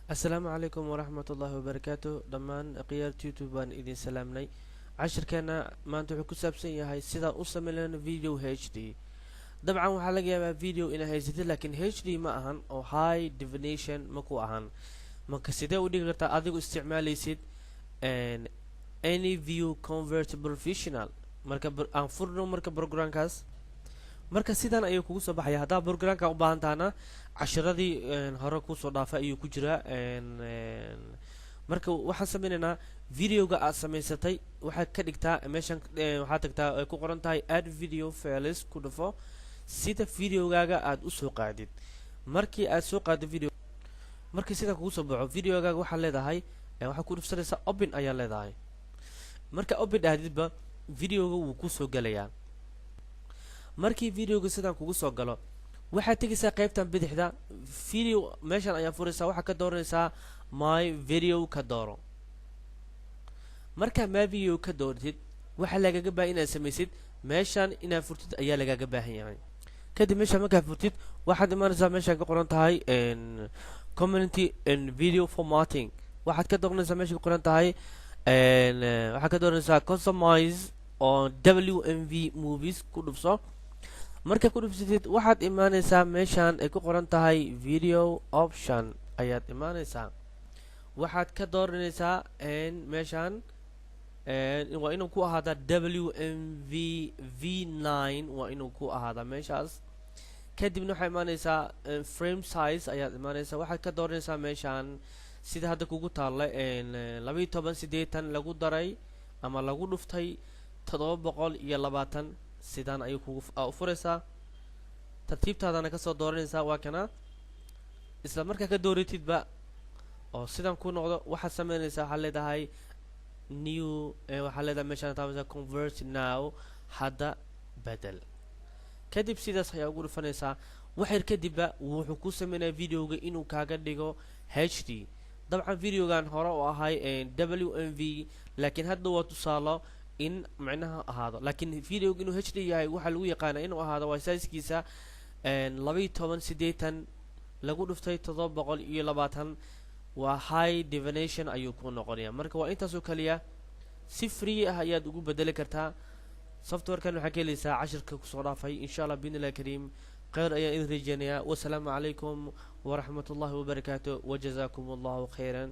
السلام عليكم ورحمة الله وبركاته دمان قيادة يوتيوب بان إذن سلامني عشر كان ما أنتو حكو سابسين هاي سيدا أصلا لنا فيديو HD طبعا waxaa laga yaabaa video ina haysatid laakiin HD ma ahan oo high definition ma ku ahan marka sidee u dhigi kartaa adigu isticmaalaysid any view convert professional marka aan furno marka programkaas marka sidan ayuu kugu soo baxaya hadaa programka u baahan taana casharadii hore ku soo dhaafay ayuu ku jira marka waxaan sameeynaa videoga aad samaysatay waxa ka dhigtaa meeshan waxa tagtaa ay ku qoran tahay add video files ku dhufo sida videogaaga aad u soo qaadid markii aad soo qaado video markii sida kugu soo baxo videogaaga waxa leedahay waxa ku dhufsanaysaa open ayaa leedahay marka open aadidba videoga wuu ku soo galayaa markii videoga sidan kugu soo galo waxa tagaysaa qaybtan bidixda video meeshan ayaa furaysaa waxa ka dooranaysaa my video ka dooro marka my video ka doortid waxa lagaga baahan inaad samaysid meeshan inaad furtid ayaa lagaga baahan yahay kadib meesha markaa furtid waxaad imaanaysaa meeshan ka qoran tahay community and video formatting waxaad ka dooranaysaa meesha ka qoran tahay waxaad ka dooranaysaa customize on WMV movies ku dhufso marka ku dhufsatid waxaad imaanaysaa meeshan ay ku qoran tahay video option ayaad imaanaysaa waxaad ka dooranaysaa meeshan waa inuu ku ahaada WMV V9 waa inuu ku ahaada meeshaas kadibna waxaad imaanaysaa frame size ayaad imaanaysaa waxaad ka dooranaysaa meeshan sida hadda kugu taalla 1280 lagu daray ama lagu dhuftay 720 sidaan ayuu kugu furaysaa tartiibtaadana kasoo dooranaysaa waa kana isla markaa ka dooratidba oo sidan ku noqdo waxaad sameynaysaa waxaad leedahay new waxaad leedahay meeshaan taabasa convert now hadda bedel kadib sidaas ayaa ugu dhufanaysaa waxyar kadibba wuxuu ku sameynayaa videoga inuu kaaga dhigo HD dabcan videogan hore oo ahay WMV laakiin hadda waa tusaalo in macnaha ahaado laakiin videoga inuu HD yahay waxa lagu yaqaanaa inuu ahaado waa size-kiisa 1280 lagu dhuftay 720 waa high definition ayuu ku noqonayaa marka waa intaas oo kaliya si free ah ayaad ugu bedeli kartaa software-kan waxaa ka helaysaa casharka ku soo dhaafay insha Allah biidhnillaahi kariim khayr ayaan idin rajeynayaa wassalaamu calaykum waraxmatullaahi wabarakaatuh wajazaakum allahu khayran